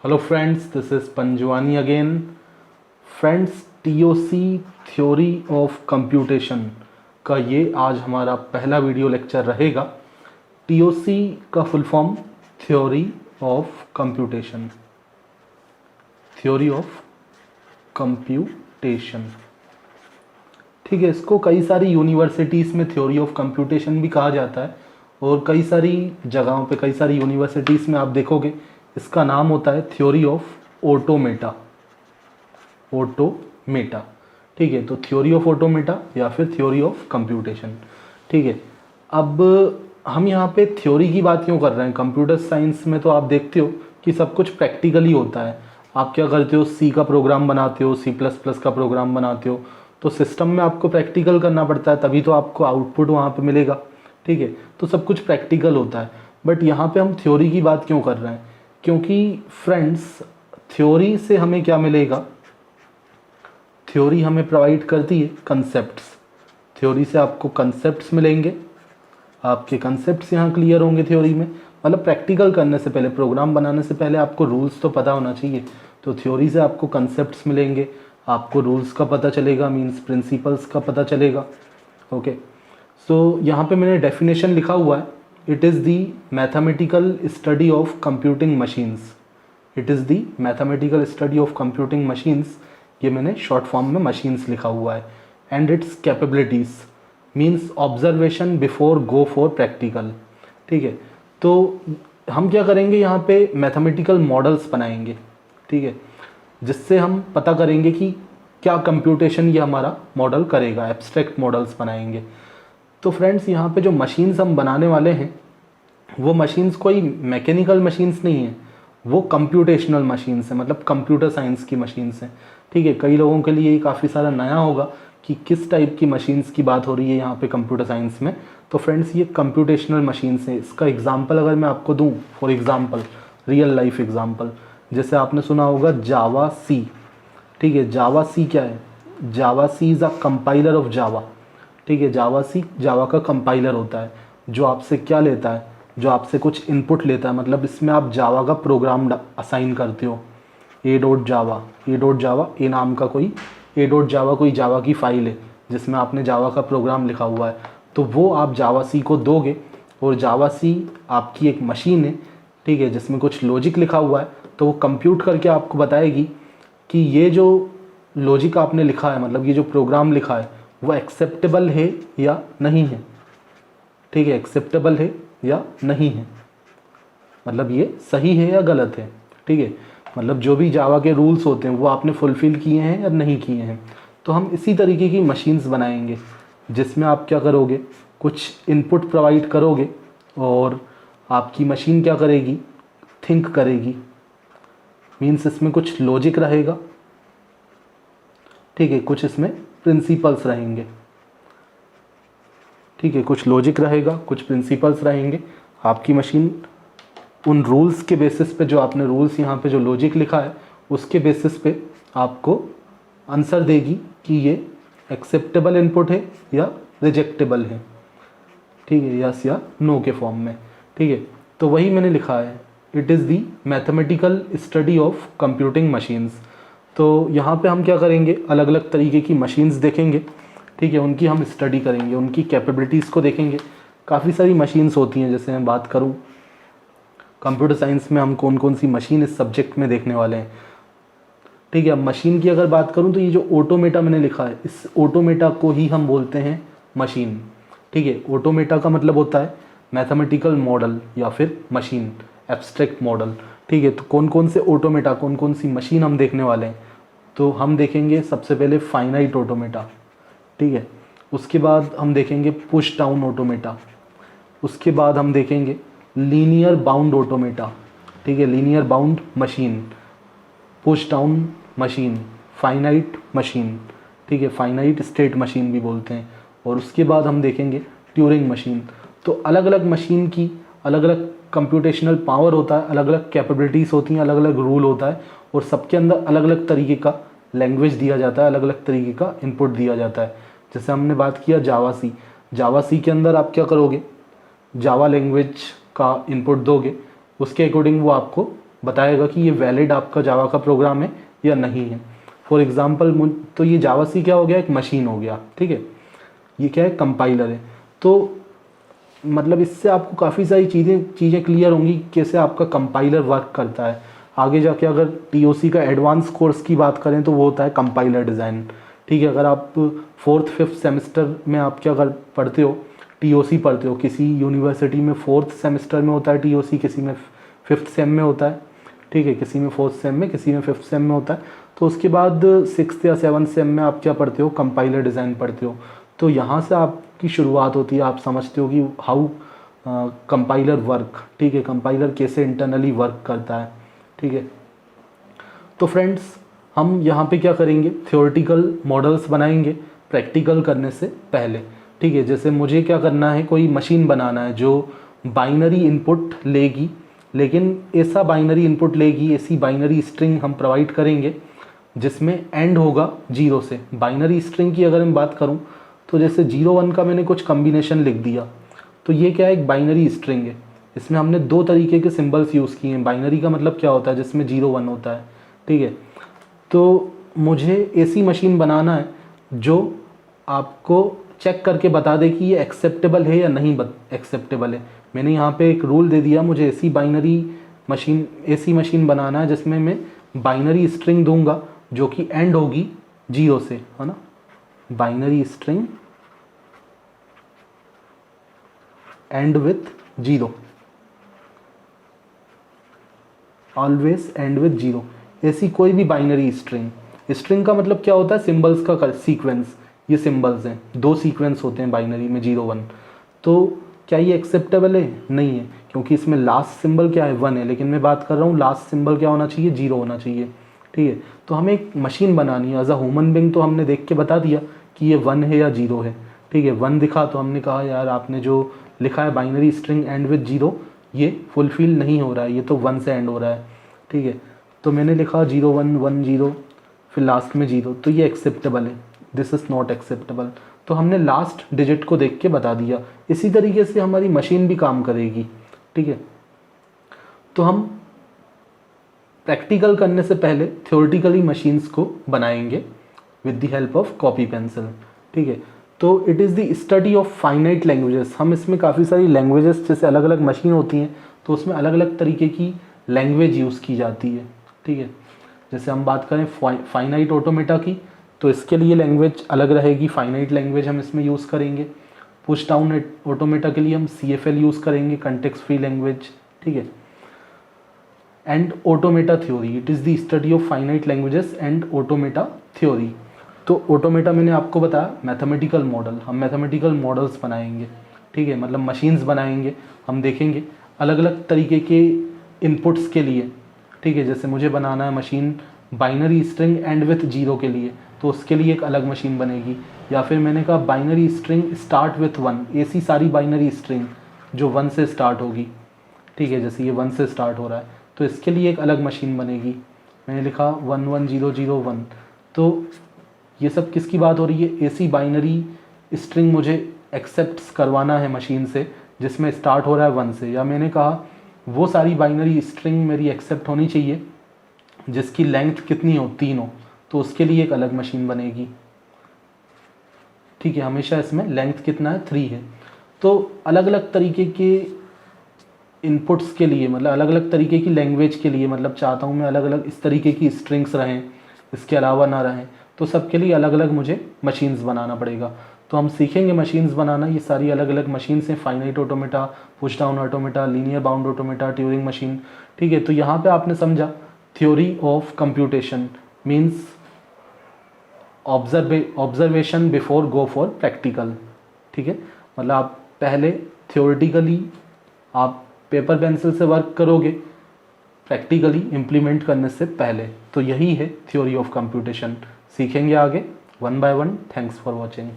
Hello friends, this is Panjwani again. Friends, TOC theory of computation का ये आज हमारा पहला वीडियो लेक्चर रहेगा। टीओसी का full form theory of computation, theory of computation. ठीक है, इसको कई सारी यूनिवर्सिटीज़ में थ्योरी ऑफ कंप्यूटेशन भी कहा जाता है और कई सारी जगहों पे, कई सारी यूनिवर्सिटीज़ में आप देखोगे इसका नाम होता है थ्योरी ऑफ ऑटोमेटा। ऑटोमेटा, ठीक है। तो थ्योरी ऑफ ऑटोमेटा या फिर थ्योरी ऑफ कंप्यूटेशन, ठीक है। अब हम यहाँ पे थ्योरी की बात क्यों कर रहे हैं? कंप्यूटर साइंस में तो आप देखते हो कि सब कुछ प्रैक्टिकली होता है। आप क्या करते हो, सी का प्रोग्राम बनाते हो, C++ का प्रोग्राम बनाते हो, तो सिस्टम में आपको प्रैक्टिकल करना पड़ता है, तभी तो आपको आउटपुट वहाँ पे मिलेगा, ठीक है। तो सब कुछ प्रैक्टिकल होता है। बट यहाँ पे हम थ्योरी की बात क्यों कर रहे हैं? क्योंकि फ्रेंड्स, थ्योरी से हमें क्या मिलेगा? थ्योरी हमें प्रोवाइड करती है कंसेप्ट्स। थ्योरी से आपको कंसेप्ट्स मिलेंगे, आपके कंसेप्ट्स यहाँ क्लियर होंगे थ्योरी में। मतलब प्रैक्टिकल करने से पहले, प्रोग्राम बनाने से पहले आपको रूल्स तो पता होना चाहिए। तो थ्योरी से आपको कंसेप्ट्स मिलेंगे, आपको रूल्स का पता चलेगा, मीन्स प्रिंसिपल्स का पता चलेगा। ओके, सो यहाँ पे मैंने डेफिनेशन लिखा हुआ है, it is the mathematical study of computing machines. It is the mathematical study of computing machines, ये मैंने शॉर्ट फॉर्म में मशीन्स लिखा हुआ है। And it's capabilities means observation before go for practical, ठीक है। तो हम क्या करेंगे, यहाँ पे मैथमेटिकल मॉडल्स बनाएंगे, ठीक है, जिससे हम पता करेंगे कि क्या कंप्यूटेशन ये हमारा मॉडल करेगा। एब्स्ट्रैक्ट मॉडल्स बनाएंगे। तो फ्रेंड्स, यहाँ पे जो मशीन्स हम बनाने वाले हैं वो मशीन्स कोई मैकेनिकल मशीन्स नहीं है, वो कंप्यूटेशनल मशीन्स हैं, मतलब कंप्यूटर साइंस की मशीन्स हैं, ठीक है। कई लोगों के लिए ये काफ़ी सारा नया होगा कि किस टाइप की मशीन्स की बात हो रही है यहाँ पे कंप्यूटर साइंस में। तो फ्रेंड्स, ये कंप्यूटेशनल मशीन्स हैं। इसका एग्जांपल अगर मैं आपको दूँ, for example real life example, जैसे आपने सुना होगा जावा सी, ठीक है। जावा सी क्या है? Java C is a compiler of Java, ठीक है। जावा सी जावा का कंपाइलर होता है, जो आपसे क्या लेता है, जो आपसे कुछ इनपुट लेता है। मतलब इसमें आप जावा का प्रोग्राम असाइन करते हो, ए डॉट जावा, ए नाम का कोई ए डॉट जावा, कोई जावा की फाइल है जिसमें आपने जावा का प्रोग्राम लिखा हुआ है। तो वो आप जावा सी को दोगे और जावा सी आपकी एक मशीन है, ठीक है, जिसमें कुछ लॉजिक लिखा हुआ है। तो वो कंप्यूट करके आपको बताएगी कि ये जो लॉजिक आपने लिखा है, मतलब ये जो प्रोग्राम लिखा है, वो एक्सेप्टेबल है या नहीं है, ठीक है। एक्सेप्टेबल है या नहीं है, मतलब ये सही है या गलत है, ठीक है। मतलब जो भी जावा के रूल्स होते हैं वो आपने फुलफ़िल किए हैं या नहीं किए हैं। तो हम इसी तरीके की मशीन्स बनाएंगे जिसमें आप क्या करोगे, कुछ इनपुट प्रोवाइड करोगे और आपकी मशीन क्या करेगी, थिंक करेगी। मीन्स इसमें कुछ लॉजिक रहेगा, ठीक है, कुछ इसमें प्रिंसिपल्स रहेंगे, ठीक है। कुछ लॉजिक रहेगा, कुछ प्रिंसिपल्स रहेंगे। आपकी मशीन उन रूल्स के बेसिस पे, जो आपने रूल्स यहाँ पे जो लॉजिक लिखा है उसके बेसिस पे आपको आंसर देगी कि ये एक्सेप्टेबल इनपुट है या रिजेक्टेबल है, ठीक है, यस या नो के फॉर्म में, ठीक है। तो वही मैंने लिखा है, it is the mathematical study of computing machines. तो यहाँ पे हम क्या करेंगे, अलग अलग तरीके की मशीन्स देखेंगे, ठीक है, उनकी हम स्टडी करेंगे, उनकी कैपेबिलिटीज़ को देखेंगे। काफ़ी सारी मशीन्स होती हैं, जैसे मैं बात करूँ कंप्यूटर साइंस में हम कौन कौन सी मशीन इस सब्जेक्ट में देखने वाले हैं, ठीक है। अब मशीन की अगर बात करूँ तो ये जो ऑटोमेटा मैंने लिखा है, इस ऑटोमेटा को ही हम बोलते हैं मशीन, ठीक है। ऑटोमेटा का मतलब होता है मैथमेटिकल मॉडल या फिर मशीन, एब्स्ट्रैक्ट मॉडल, ठीक है। तो कौन कौन से ऑटोमेटा, कौन कौन सी मशीन हम देखने वाले हैं? तो हम देखेंगे सबसे पहले फाइनाइट ऑटोमेटा, ठीक है। उसके बाद हम देखेंगे पुश डाउन ऑटोमेटा। उसके बाद हम देखेंगे लीनियर बाउंड ऑटोमेटा, ठीक है, linear bound machine, push down machine, finite machine, ठीक है, फाइनाइट स्टेट मशीन भी बोलते हैं। और उसके बाद हम देखेंगे ट्यूरिंग मशीन। तो अलग अलग मशीन की अलग अलग कंप्यूटेशनल पावर होता है, अलग अलग कैपेबिलिटीज़ होती हैं, अलग अलग रूल होता है और सबके अंदर अलग अलग तरीके का लैंग्वेज दिया जाता है, अलग अलग तरीके का इनपुट दिया जाता है। जैसे हमने बात किया जावा सी के अंदर आप क्या करोगे, जावा लैंग्वेज का इनपुट दोगे, उसके अकॉर्डिंग वो आपको बताएगा कि ये वैलिड आपका जावा का प्रोग्राम है या नहीं है। फॉर एग्जांपल तो ये जावा सी क्या हो गया, एक मशीन हो गया, ठीक है। ये क्या है, कंपाइलर है। तो मतलब इससे आपको काफ़ी सारी चीज़ें क्लियर होंगी कैसे आपका कंपाइलर वर्क करता है। आगे जाके अगर टीओसी का एडवांस कोर्स की बात करें तो वो होता है कंपाइलर डिज़ाइन, ठीक है। अगर आप 4th 5th सेमेस्टर में आप क्या अगर पढ़ते हो, टीओसी पढ़ते हो, किसी यूनिवर्सिटी में 4th सेमेस्टर में होता है टीओसी, किसी में 5th सेम में होता है, ठीक है, किसी में 4th सेम में, किसी में 5th सेम में होता है। तो उसके बाद 6th या 7th सेम में आप क्या पढ़ते हो, कंपाइलर डिज़ाइन पढ़ते हो। तो यहाँ से आपकी शुरुआत होती है, आप समझते हो कि हाउ कंपाइलर वर्क, ठीक है, कंपाइलर कैसे इंटरनली वर्क करता है, ठीक है। तो फ्रेंड्स हम यहाँ पे क्या करेंगे, थ्योरेटिकल मॉडल्स बनाएंगे प्रैक्टिकल करने से पहले, ठीक है। जैसे मुझे क्या करना है, कोई मशीन बनाना है जो बाइनरी इनपुट लेगी, लेकिन ऐसा बाइनरी इनपुट लेगी, ऐसी बाइनरी स्ट्रिंग हम प्रोवाइड करेंगे जिसमें एंड होगा 0 से। बाइनरी स्ट्रिंग की अगर मैं बात करूं तो जैसे 0 1 का मैंने कुछ कम्बिनेशन लिख दिया, तो ये क्या है, एक बाइनरी स्ट्रिंग है। इसमें हमने 2 तरीके के सिंबल्स यूज़ किए हैं। बाइनरी का मतलब क्या होता है, जिसमें 0 1 होता है, ठीक है। तो मुझे ऐसी मशीन बनाना है जो आपको चेक करके बता दे कि ये एक्सेप्टेबल है या नहीं एक्सेप्टेबल है। मैंने यहाँ पे एक रूल दे दिया, मुझे ऐसी मशीन बनाना है जिसमें मैं बाइनरी स्ट्रिंग दूंगा जो कि एंड होगी 0 से, है ना। Binary string and with 0, always and with 0। ऐसी कोई भी बाइनरी स्ट्रिंग का मतलब क्या होता है, सिंबल्स का सीक्वेंस। ये सिंबल्स हैं, 2 सीक्वेंस होते हैं बाइनरी में 0 1। तो क्या ये एक्सेप्टेबल है, नहीं है, क्योंकि इसमें लास्ट सिंबल क्या है, 1 है, लेकिन मैं बात कर रहा हूँ लास्ट सिंबल क्या होना चाहिए, 0 होना चाहिए, ठीक है। तो हमें एक मशीन बनानी है एज अ ह्यूमन बीइंग, तो हमने देख के बता दिया कि ये 1 है या 0 है, ठीक है। 1 दिखा तो हमने कहा यार आपने जो लिखा है बाइनरी स्ट्रिंग एंड विथ 0, ये फुलफिल नहीं हो रहा है, ये तो 1 से एंड हो रहा है, ठीक है। तो मैंने लिखा 0 1 1 0, फिर लास्ट में 0, तो ये एक्सेप्टेबल है, दिस इज़ नॉट एक्सेप्टेबल। तो हमने लास्ट डिजिट को देख के बता दिया। इसी तरीके से हमारी मशीन भी काम करेगी, ठीक है। तो हम प्रैक्टिकल करने से पहले थ्योरेटिकली मशीन्स को बनाएंगे with the help of copy pencil, ठीक है। तो it is the study of finite languages. हम इसमें काफ़ी सारी लैंग्वेजेस, जैसे अलग अलग मशीन होती हैं तो उसमें अलग अलग तरीके की लैंग्वेज यूज़ की जाती है, ठीक है। जैसे हम बात करें फाइनाइट ऑटोमेटा की, तो इसके लिए लैंग्वेज अलग रहेगी, फाइनाइट लैंग्वेज हम इसमें यूज़ करेंगे। पुश डाउन ऑटोमेटा के लिए हम CFL यूज़ करेंगे, कंटेक्स्ट फ्री लैंग्वेज, ठीक है। And automata theory, it is the study of finite languages and automata theory. तो ऑटोमेटा मैंने आपको बताया मैथमेटिकल मॉडल, हम मैथमेटिकल मॉडल्स बनाएंगे, ठीक है, मतलब मशीन्स बनाएंगे। हम देखेंगे अलग अलग तरीके के इनपुट्स के लिए, ठीक है। जैसे मुझे बनाना है machine binary string and with 0 के लिए, तो उसके लिए एक अलग मशीन बनेगी। या फिर मैंने कहा बाइनरी स्ट्रिंग स्टार्ट विथ 1, ऐसी सारी बाइनरी स्ट्रिंग जो 1 से स्टार्ट होगी, ठीक है। जैसे ये 1 से स्टार्ट हो रहा है तो इसके लिए एक अलग मशीन बनेगी। मैंने लिखा 1 1 0 0 1। तो ये सब किसकी बात हो रही है, ऐसी बाइनरी स्ट्रिंग मुझे एक्सेप्ट करवाना है मशीन से जिसमें स्टार्ट हो रहा है 1 से। या मैंने कहा वो सारी बाइनरी स्ट्रिंग मेरी एक्सेप्ट होनी चाहिए जिसकी लेंथ कितनी हो, 3 हो, तो उसके लिए एक अलग मशीन बनेगी, ठीक है। हमेशा इसमें लेंथ कितना है, 3 है। तो अलग अलग तरीके के इनपुट्स के लिए, मतलब अलग अलग तरीके की लैंग्वेज के लिए, मतलब चाहता हूँ मैं अलग अलग इस तरीके की स्ट्रिंग्स रहें, इसके अलावा ना रहें, तो सबके लिए अलग अलग मुझे मशीन्स बनाना पड़ेगा। तो हम सीखेंगे मशीन्स बनाना। ये सारी अलग अलग मशीन्स हैं, finite automata, push down automata, linear bound automata, Turing machine, ठीक है। तो यहाँ पे आपने समझा theory of computation means observation before go for practical, ठीक है। मतलब आप पहले थ्योरेटिकली आप पेपर पेंसिल से वर्क करोगे प्रैक्टिकली इम्प्लीमेंट करने से पहले। तो यही है थ्योरी ऑफ कंप्यूटेशन। सीखेंगे आगे 1 by 1। Thanks for watching.